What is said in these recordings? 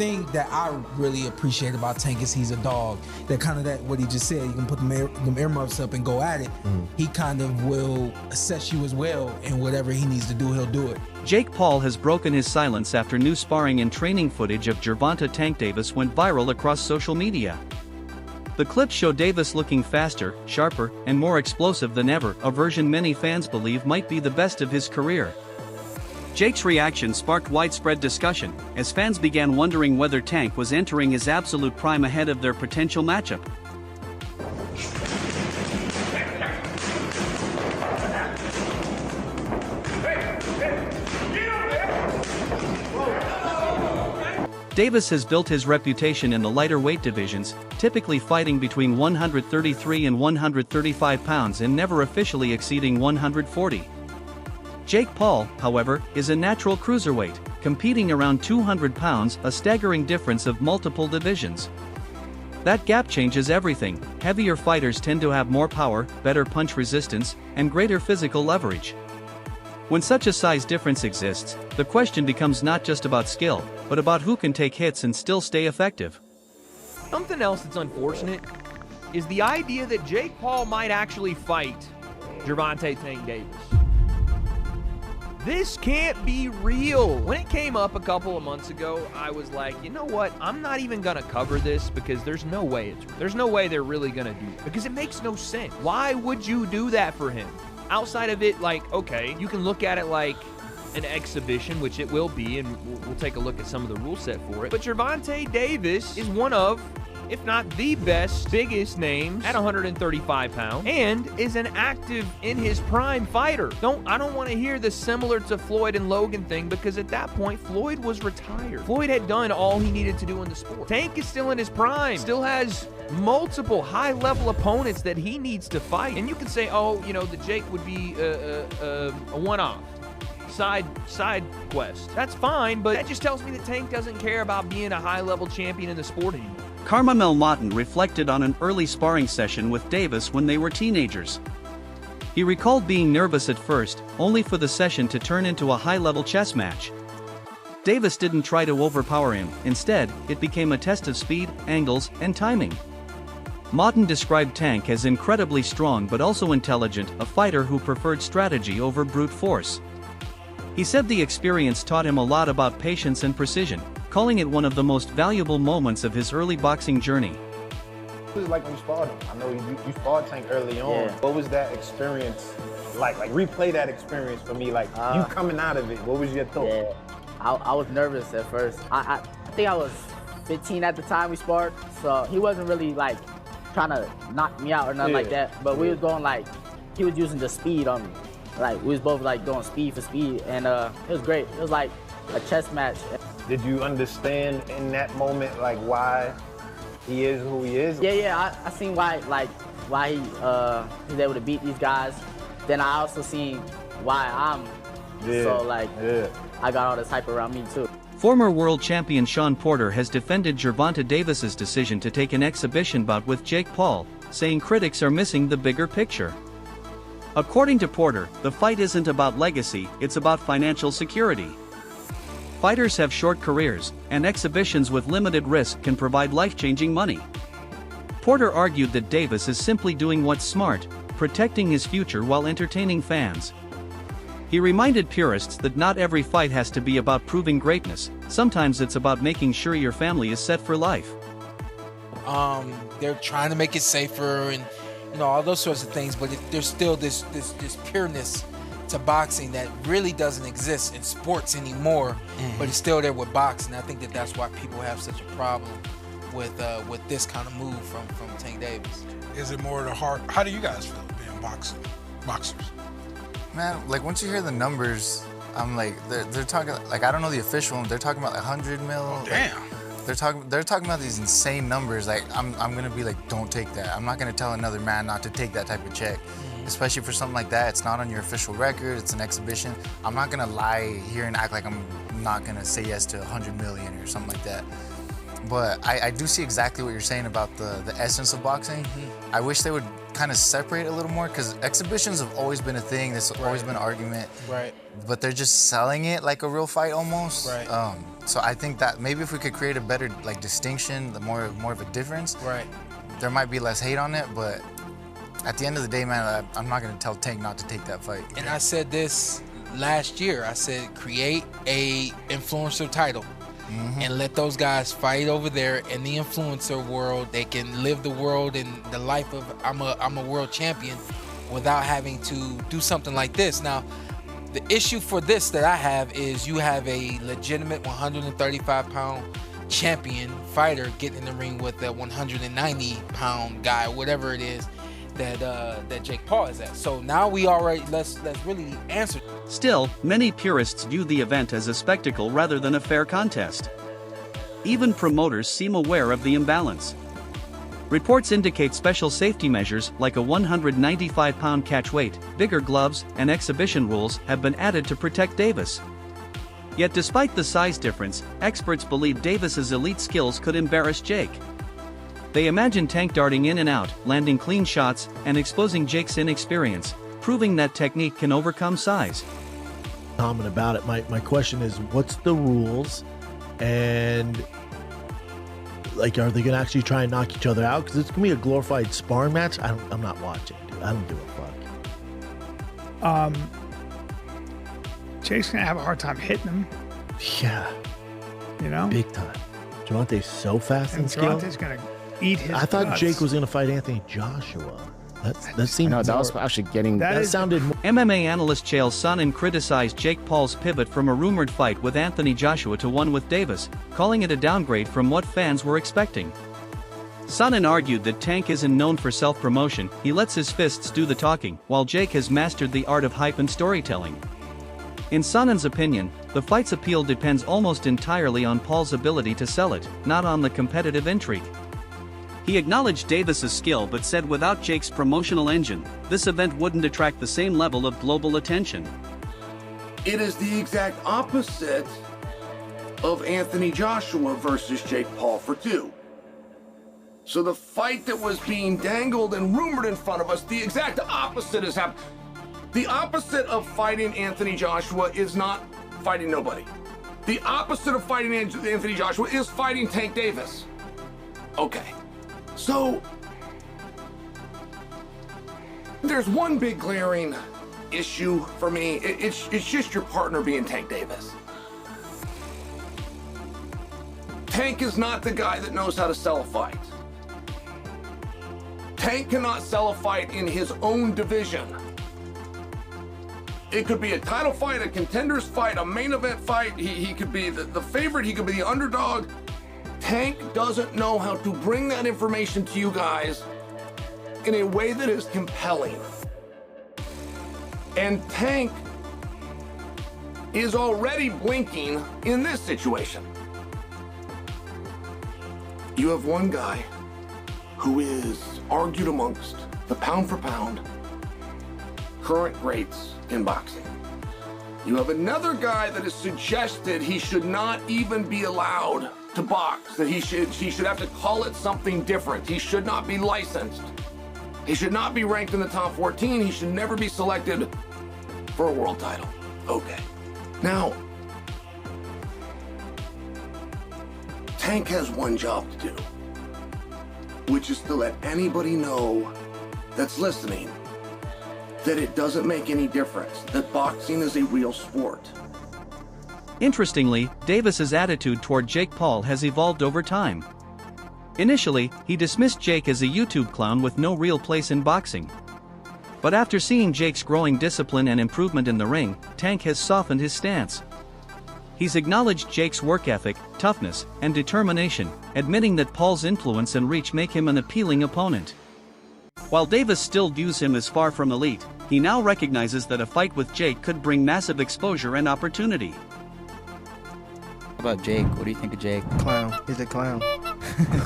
thing that I really appreciate about Tank is he's a dog. That kind of that what he just said. You can put them earmuffs up and go at it. He kind of will assess you as well, and whatever he needs to do, he'll do it. Jake Paul has broken his silence after new sparring and training footage of Gervonta "Tank" Davis went viral across social media. The clips show Davis looking faster, sharper, and more explosive than ever, a version many fans believe might be the best of his career. Jake's reaction sparked widespread discussion, as fans began wondering whether Tank was entering his absolute prime ahead of their potential matchup. Davis has built his reputation in the lighter weight divisions, typically fighting between 133 and 135 pounds and never officially exceeding 140. Jake Paul, however, is a natural cruiserweight, competing around 200 pounds, a staggering difference of multiple divisions. That gap changes everything. Heavier fighters tend to have more power, better punch resistance, and greater physical leverage. When such a size difference exists, the question becomes not just about skill, but about who can take hits and still stay effective. Something else that's unfortunate is the idea that Jake Paul might actually fight Gervonta "Tank" Davis. This can't be real. When it came up a couple of months ago, I was like, you know what? I'm not even gonna cover this because there's no way they're really gonna do it, because it makes no sense. Why would you do that for him? Outside of it, like, okay, you can look at it like an exhibition, which it will be, and we'll take a look at some of the rule set for it. But Gervonta Davis is one of, if not the best, biggest names at 135 pounds, and is an active, in his prime fighter. I don't want to hear the similar to Floyd and Logan thing, because at that point, Floyd was retired. Floyd had done all he needed to do in the sport. Tank is still in his prime, still has multiple high-level opponents that he needs to fight. And you can say, oh, you know, the Jake would be a one-off. Side quest. That's fine, but that just tells me that Tank doesn't care about being a high-level champion in the sport anymore. Carmel Moughton reflected on an early sparring session with Davis when they were teenagers. He recalled being nervous at first, only for the session to turn into a high-level chess match. Davis didn't try to overpower him. Instead, it became a test of speed, angles, and timing. Moughton described Tank as incredibly strong but also intelligent, a fighter who preferred strategy over brute force. He said the experience taught him a lot about patience and precision, calling it one of the most valuable moments of his early boxing journey. What was it like when you sparred him? I know you sparred Tank early on. Yeah. What was that experience like? Like, replay that experience for me, like you coming out of it. What was your thought? Yeah, I was nervous at first. I think I was 15 at the time we sparred, so he wasn't really like trying to knock me out or nothing like that, but we was going like, he was using the speed on me. Like, we was both like going speed for speed, and it was great. It was like a chess match. Did you understand in that moment, like, why he is who he is? Yeah, I seen why he's able to beat these guys. Then I also seen why I'm so like, I got all this hype around me too. Former world champion Sean Porter has defended Gervonta Davis's decision to take an exhibition bout with Jake Paul, saying critics are missing the bigger picture. According to Porter, the fight isn't about legacy, it's about financial security. Fighters have short careers, and exhibitions with limited risk can provide life-changing money. Porter argued that Davis is simply doing what's smart, protecting his future while entertaining fans. He reminded purists that not every fight has to be about proving greatness, sometimes it's about making sure your family is set for life. They're trying to make it safer and all those sorts of things, but there's still this pureness to boxing that really doesn't exist in sports anymore, but it's still there with boxing. I think that's why people have such a problem with this kind of move from Tank Davis. Is it more the heart? How do you guys feel being boxers? Man, like once you hear the numbers, I'm like, they're talking, like I don't know the official, they're talking about like 100 mil. Oh, damn. Like, they're talking about these insane numbers. Like I'm gonna be like, don't take that. I'm not gonna tell another man not to take that type of check, especially for something like that. It's not on your official record. It's an exhibition. I'm not gonna lie here and act like I'm not gonna say yes to 100 million or something like that. But I do see exactly what you're saying about the essence of boxing. I wish they would kind of separate a little more, because exhibitions have always been a thing. There's always been an argument. Right. But they're just selling it like a real fight almost. Right. So I think that maybe if we could create a better like distinction, the more of a difference, Right. there might be less hate on it. But at the end of the day, man, I'm not gonna tell Tank not to take that fight. And I said this last year. I said create a influencer title. And let those guys fight over there in the influencer world. They can live the world and the life of I'm a world champion without having to do something like this. Now, the issue for this that I have is you have a legitimate 135-pound champion fighter get in the ring with a 190-pound guy, whatever it is that Jake Paul is at. So now we already let's really answer. Still, many purists view the event as a spectacle rather than a fair contest. Even promoters seem aware of the imbalance. Reports indicate special safety measures like a 195-pound catch weight, bigger gloves, and exhibition rules have been added to protect Davis. Yet despite the size difference, experts believe Davis's elite skills could embarrass Jake. They imagine Tank darting in and out, landing clean shots, and exposing Jake's inexperience, proving that technique can overcome size. Comment about it. My question is, what's the rules, and like, are they gonna actually try and knock each other out? Because it's gonna be a glorified sparring match. I'm not watching, dude. I don't give a fuck. Jake's gonna have a hard time hitting him. Yeah, You know, big time. Gervonta's so fast and skilled. Gervonta's gonna eat his. I thought guts. Jake was gonna fight Anthony Joshua. That seemed. No, that was actually getting. That That is- sounded more. MMA analyst Chael Sonnen criticized Jake Paul's pivot from a rumored fight with Anthony Joshua to one with Davis, calling it a downgrade from what fans were expecting. Sonnen argued that Tank isn't known for self-promotion, he lets his fists do the talking, while Jake has mastered the art of hype and storytelling. In Sonnen's opinion, the fight's appeal depends almost entirely on Paul's ability to sell it, not on the competitive intrigue. He acknowledged Davis's skill but said without Jake's promotional engine, this event wouldn't attract the same level of global attention. It is the exact opposite of Anthony Joshua versus Jake Paul for 2. So the fight that was being dangled and rumored in front of us, the exact opposite has happened. The opposite of fighting Anthony Joshua is not fighting nobody. The opposite of fighting Anthony Joshua is fighting Tank Davis. Okay. So, there's one big glaring issue for me. It's just your partner being Tank Davis. Tank is not the guy that knows how to sell a fight. Tank cannot sell a fight in his own division. It could be a title fight, a contenders fight, a main event fight. He could be the favorite, he could be the underdog. Tank doesn't know how to bring that information to you guys in a way that is compelling. And Tank is already blinking in this situation. You have one guy who is argued amongst the pound for pound current greats in boxing. You have another guy that has suggested he should not even be allowed to box, that he should have to call it something different. He should not be licensed. He should not be ranked in the top 14. He should never be selected for a world title. Okay. Now, Tank has one job to do, which is to let anybody know that's listening that it doesn't make any difference, that boxing is a real sport. Interestingly, Davis's attitude toward Jake Paul has evolved over time. Initially, he dismissed Jake as a YouTube clown with no real place in boxing. But after seeing Jake's growing discipline and improvement in the ring, Tank has softened his stance. He's acknowledged Jake's work ethic, toughness, and determination, admitting that Paul's influence and reach make him an appealing opponent. While Davis still views him as far from elite, he now recognizes that a fight with Jake could bring massive exposure and opportunity. What about Jake? What do you think of Jake? Clown. He's a clown.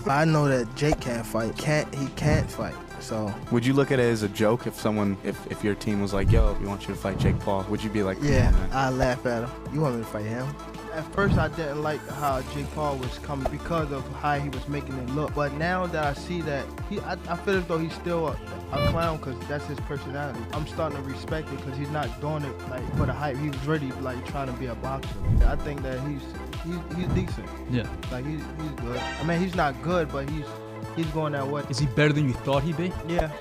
I know that Jake can't fight. He can't fight. So would you look at it as a joke if your team was like, yo, we want you to fight Jake Paul? Would you be like, yeah, I laugh at him. You want me to fight him? At first, I didn't like how Jake Paul was coming because of how he was making it look. But now that I see that, I feel as though he's still a clown because that's his personality. I'm starting to respect it because he's not doing it like for the hype. He was really like trying to be a boxer. I think that he's decent. Yeah. Like he's good. I mean, he's not good, but he's going that way. Is he better than you thought he'd be? Yeah.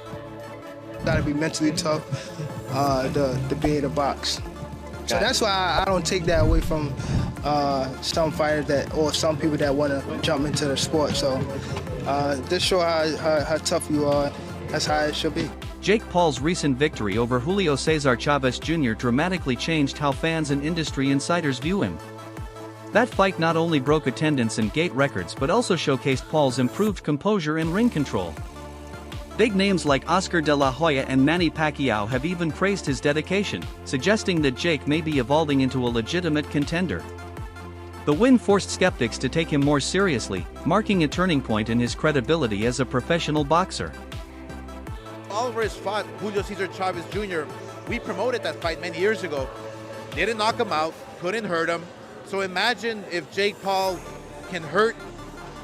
Gotta be mentally tough to be able to box. So that's why I don't take that away from some fighters or some people that want to jump into the sport. So this show how tough you are. That's how it should be. Jake Paul's recent victory over Julio Cesar Chavez Jr. dramatically changed how fans and industry insiders view him. That fight not only broke attendance and gate records but also showcased Paul's improved composure and ring control. Big names like Oscar de la Hoya and Manny Pacquiao have even praised his dedication, suggesting that Jake may be evolving into a legitimate contender. The win forced skeptics to take him more seriously, marking a turning point in his credibility as a professional boxer. Alvarez fought Julio Cesar Chavez Jr. We promoted that fight many years ago. Didn't knock him out, couldn't hurt him. So imagine if Jake Paul can hurt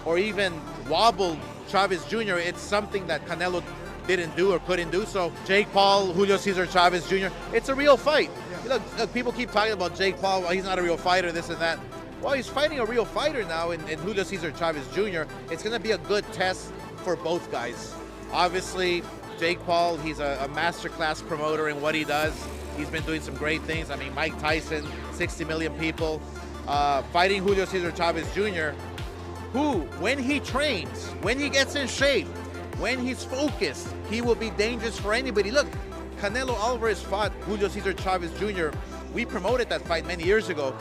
or even wobble Chavez Jr. It's something that Canelo didn't do or couldn't do. So Jake Paul, Julio Cesar Chavez Jr., it's a real fight. Look, people keep talking about Jake Paul, well, he's not a real fighter, this and that. Well, he's fighting a real fighter now in Julio Cesar Chavez Jr. It's going to be a good test for both guys. Obviously, Jake Paul, he's a masterclass promoter in what he does. He's been doing some great things. I mean, Mike Tyson, 60 million people. Fighting Julio Cesar Chavez Jr., who, when he trains, when he gets in shape, when he's focused, he will be dangerous for anybody. Look, Canelo Alvarez fought Julio Cesar Chavez Jr. We promoted that fight many years ago.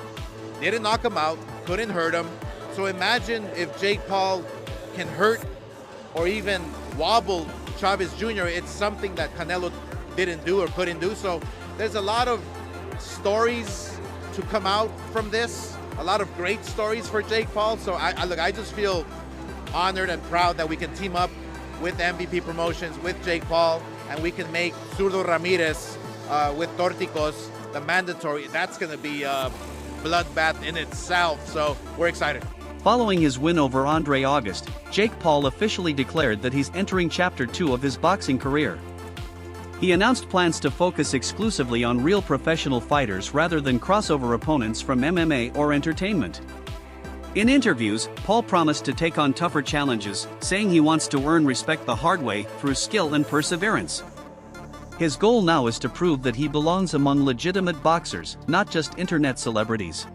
Didn't knock him out, couldn't hurt him. So imagine if Jake Paul can hurt or even wobble Chavez Jr. It's something that Canelo didn't do or couldn't do. So there's a lot of stories to come out from this. A lot of great stories for Jake Paul. So I just feel honored and proud that we can team up with MVP Promotions, with Jake Paul, and we can make Zurdo Ramirez with Torticos the mandatory. That's going to be a bloodbath in itself. So we're excited. Following his win over Andre August, Jake Paul officially declared that he's entering Chapter 2 of his boxing career. He announced plans to focus exclusively on real professional fighters rather than crossover opponents from MMA or entertainment. In interviews, Paul promised to take on tougher challenges, saying he wants to earn respect the hard way through skill and perseverance. His goal now is to prove that he belongs among legitimate boxers, not just internet celebrities.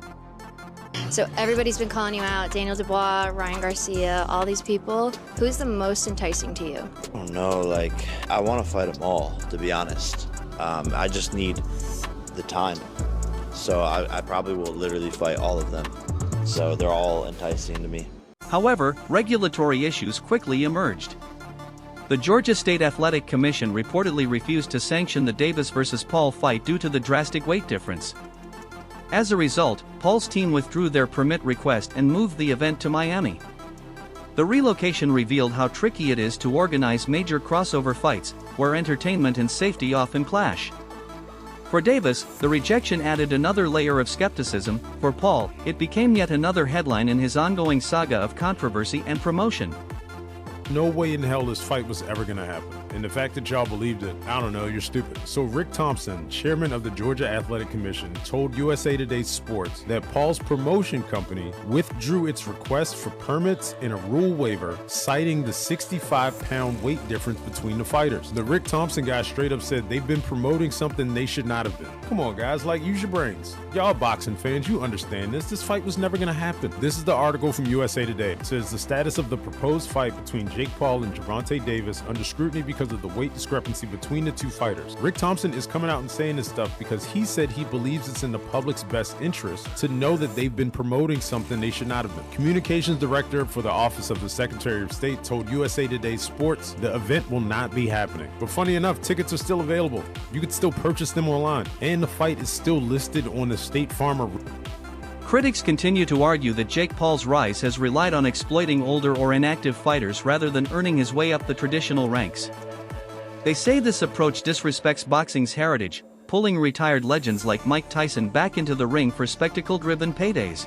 So everybody's been calling you out, Daniel Dubois, Ryan Garcia, all these people. Who's the most enticing to you? Oh no, like, I want to fight them all, to be honest. I just need the time. So I probably will literally fight all of them. So they're all enticing to me. However, regulatory issues quickly emerged. The Georgia State Athletic Commission reportedly refused to sanction the Davis vs. Paul fight due to the drastic weight difference. As a result, Paul's team withdrew their permit request and moved the event to Miami. The relocation revealed how tricky it is to organize major crossover fights, where entertainment and safety often clash. For Davis, the rejection added another layer of skepticism. For Paul, it became yet another headline in his ongoing saga of controversy and promotion. No way in hell this fight was ever gonna happen. And the fact that y'all believed it, I don't know, you're stupid. So Rick Thompson, chairman of the Georgia Athletic Commission, told USA Today Sports that Paul's promotion company withdrew its request for permits and a rule waiver, citing the 65-pound weight difference between the fighters. The Rick Thompson guy straight up said they've been promoting something they should not have been. Come on guys, like, use your brains. Y'all boxing fans, you understand this. This fight was never gonna happen. This is the article from USA Today. It says the status of the proposed fight between Jake Paul and Gervonta Davis under scrutiny because of the weight discrepancy between the two fighters. Rick Thompson is coming out and saying this stuff because he said he believes it's in the public's best interest to know that they've been promoting something they should not have been. Communications director for the Office of the Secretary of State told USA Today Sports the event will not be happening. But funny enough, tickets are still available. You could still purchase them online, and the fight is still listed on the State Farm. Critics continue to argue that Jake Paul's rise has relied on exploiting older or inactive fighters rather than earning his way up the traditional ranks. They say this approach disrespects boxing's heritage, pulling retired legends like Mike Tyson back into the ring for spectacle-driven paydays.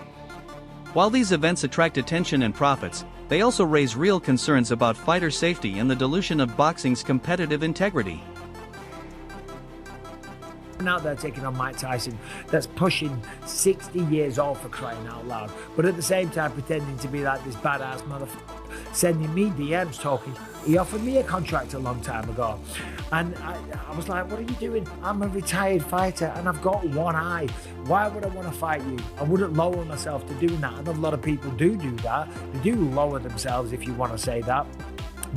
While these events attract attention and profits, they also raise real concerns about fighter safety and the dilution of boxing's competitive integrity. Out there taking on Mike Tyson that's pushing 60 years old, for crying out loud, but at the same time pretending to be like this badass motherfucker, sending me DMs talking. He offered me a contract a long time ago, and I was like, what are you doing? I'm a retired fighter and I've got one eye. Why would I want to fight you? I wouldn't lower myself to doing that. I know a lot of people do that. They do lower themselves, if you want to say that,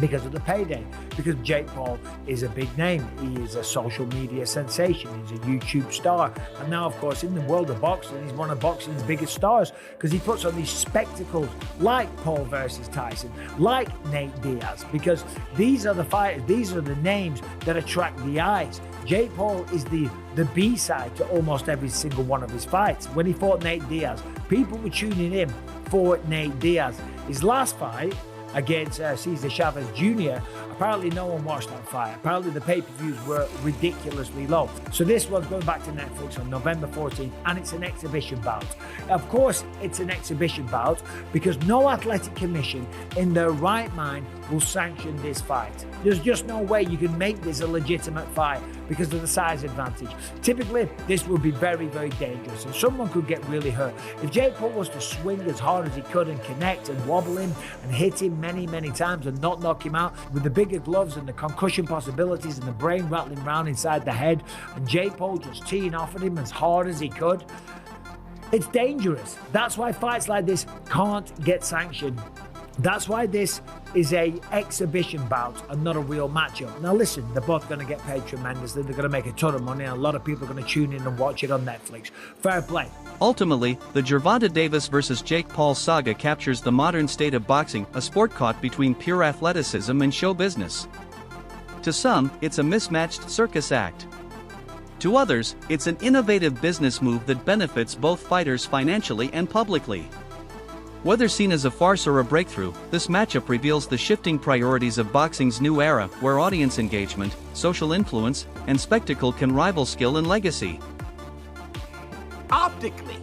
because of the payday, because Jake Paul is a big name. He is a social media sensation. He's a YouTube star. And now, of course, in the world of boxing, he's one of boxing's biggest stars because he puts on these spectacles like Paul versus Tyson, like Nate Diaz, because these are the fighters, these are the names that attract the eyes. Jake Paul is the B-side to almost every single one of his fights. When he fought Nate Diaz, people were tuning in for Nate Diaz. His last fight against Cesar Chavez Jr., apparently no one watched that fight. Apparently the pay-per-views were ridiculously low. So this one's going back to Netflix on November 14th, and it's an exhibition bout. Of course, it's an exhibition bout because no athletic commission in their right mind will sanction this fight. There's just no way you can make this a legitimate fight because of the size advantage. Typically, this would be very, very dangerous and someone could get really hurt. If Jake Paul was to swing as hard as he could and connect and wobble him and hit him many, many times and not knock him out, with the bigger gloves and the concussion possibilities and the brain rattling around inside the head, and Jake Paul just teeing off at him as hard as he could, it's dangerous. That's why fights like this can't get sanctioned. That's why this is a exhibition bout and not a real matchup. Now listen, they're both going to get paid tremendously. They're going to make a ton of money, and a lot of people are going to tune in and watch it on Netflix. Fair play. Ultimately, the Gervonta Davis vs. Jake Paul saga captures the modern state of boxing, a sport caught between pure athleticism and show business. To some, it's a mismatched circus act. To others, it's an innovative business move that benefits both fighters financially and publicly. Whether seen as a farce or a breakthrough, this matchup reveals the shifting priorities of boxing's new era, where audience engagement, social influence, and spectacle can rival skill and legacy. Optically,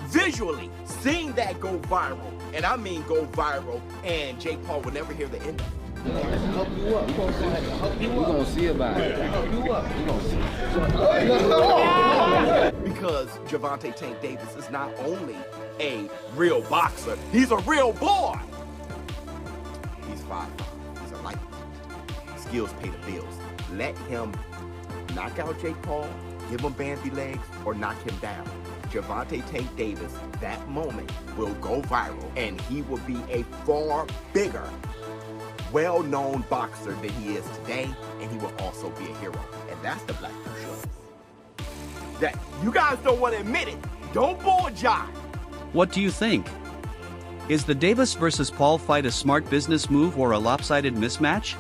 visually, seeing that go viral, and I mean go viral, and Jake Paul will never hear the end of it. Help you up. We're gonna see about it. Help you up. We're gonna see. Because Gervonta Tank Davis is not only a real boxer, he's a real boy. He's 5'5". He's a light. Skills pay the bills. Let him knock out Jake Paul, give him bandy legs, or knock him down. Gervonta Tank Davis, that moment will go viral, and he will be a far bigger, well-known boxer than he is today, and he will also be a hero. And that's the Black Dude Show. That you guys don't want to admit it. Don't bull jive. What do you think? Is the Davis vs. Paul fight a smart business move or a lopsided mismatch?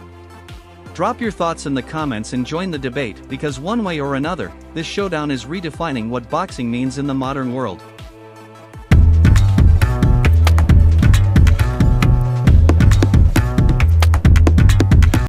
Drop your thoughts in the comments and join the debate, because one way or another, this showdown is redefining what boxing means in the modern world.